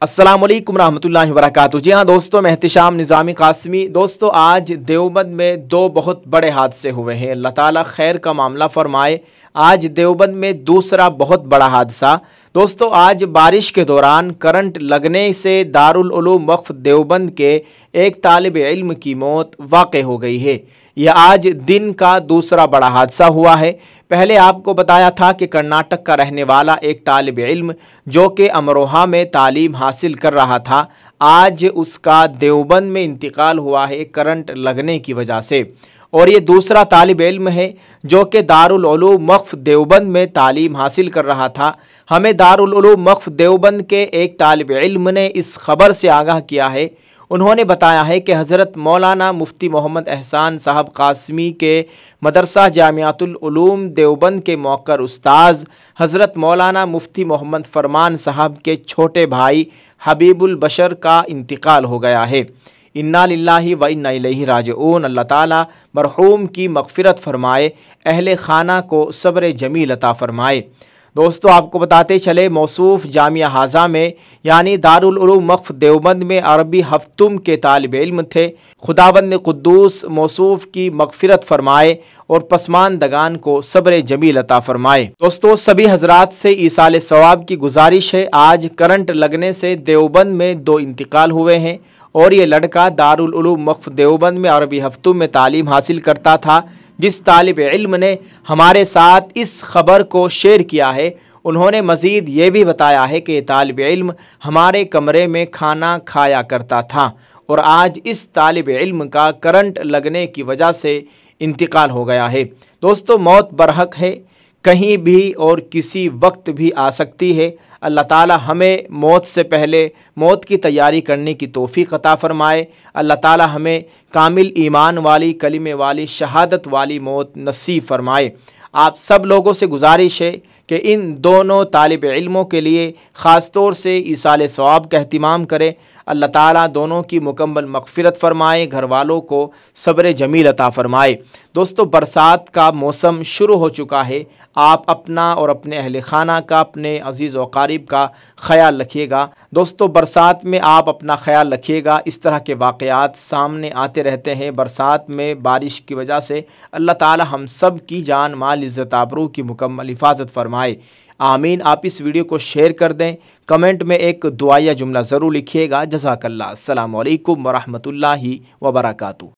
अस्सलाम वालेकुम रहमतुल्लाहि व बरकातुहू। जी हाँ दोस्तों, मैं एहतिशाम निज़ामी कासमी। दोस्तों, आज देवबंद में दो बहुत बड़े हादसे हुए हैं। अल्लाह ताला खैर का मामला फरमाए। आज देवबंद में दूसरा बहुत बड़ा हादसा। दोस्तों, आज बारिश के दौरान करंट लगने से दारुल उलूम वक्फ देवबंद के एक तालिब इल्म की मौत वाक़ हो गई है। यह आज दिन का दूसरा बड़ा हादसा हुआ है। पहले आपको बताया था कि कर्नाटक का रहने वाला एक तालिब इल्म जो कि अमरोहा में तालीम हासिल कर रहा था, आज उसका देवबंद में इंतकाल हुआ है करंट लगने की वजह से। और ये दूसरा तालिब इल्म है जो कि दारुल उलूम वक्फ देवबंद में तालीम हासिल कर रहा था। हमें दारुल उलूम वक्फ देवबंद के एक तालिब इल्म ने इस खबर से आगाह किया है। उन्होंने बताया है कि हज़रत मौलाना मुफ्ती मोहम्मद एहसान साहब कासमी के मदरसा जामियातुल उलूम देवबंद के मौक्कर उस्ताज़ हज़रत मौलाना मुफ्ती मोहम्मद फरमान साहब के छोटे भाई हबीबुल बशर का इंतकाल हो गया है। इन्ना लिल्लाहि व इन्ना इलैहि राजिऊन। अल्लाह ताला मरहूम की मग़फ़िरत फ़रमाए, अहले खाना को सब्र जमील अता फ़रमाए। दोस्तों, आपको बताते चले, मौसूफ़ जामिया हाजा में यानी दारुल उलूम वक्फ देवबंद में अरबी हफ्तुम के तालिब इल्म थे। खुदावंद कुद्दूस मौसूफ़ की मग़फ़िरत फ़रमाए और पसमानदगान को सब्र जमील अता फ़रमाए। दोस्तों, सभी हज़रात से ईसाल सवाब की गुजारिश है। आज करंट लगने से देवबंद में दो इंतकाल हुए हैं और ये लड़का दारुल उलूम वक्फ देवबंद में अरबी हफ्तुम में तालीम हासिल करता था। जिस तालिब इल्म ने हमारे साथ इस खबर को शेयर किया है, उन्होंने मज़ीद ये भी बताया है कि तालिब इल्म हमारे कमरे में खाना खाया करता था और आज इस तालिब इल्म का करंट लगने की वजह से इंतकाल हो गया है। दोस्तों, मौत बरहक है, कहीं भी और किसी वक्त भी आ सकती है। अल्लाह ताला हमें मौत से पहले मौत की तैयारी करने की तौफ़ीक़ अता फ़रमाए। अल्लाह ताला हमें कामिल ईमान वाली, कलिमे वाली, शहादत वाली मौत नसीब फ़रमाए। आप सब लोगों से गुजारिश है कि इन दोनों तालिब इल्मों के लिए ख़ास तौर से ईसाल सवाब का एहतिमाम करें। अल्लाह ताला दोनों की मुकम्मल मग़फ़िरत फ़रमाए, घर वालों को सब्र जमील अता फ़रमाए। दोस्तों, बरसात का मौसम शुरू हो चुका है। आप अपना और अपने अहले खाना का, अपने अज़ीज़ व क़रीब का ख़याल रखिएगा। दोस्तों, बरसात में आप अपना ख़याल रखिएगा। इस तरह के वाक़यात सामने आते रहते हैं। बरसात में बारिश की वजह से अल्लाह ताला हम सब की जान, माल, इज़्ज़त, आबरू की मुकम्मल हिफाजत फ़रमाए। आमीन। आप इस वीडियो को शेयर कर दें। कमेंट में एक दुआया जुमला ज़रूर लिखिएगा। जज़ाकल्लाह। अस्सलामु अलैकुम व रहमतुल्लाहि व बरकातुहू।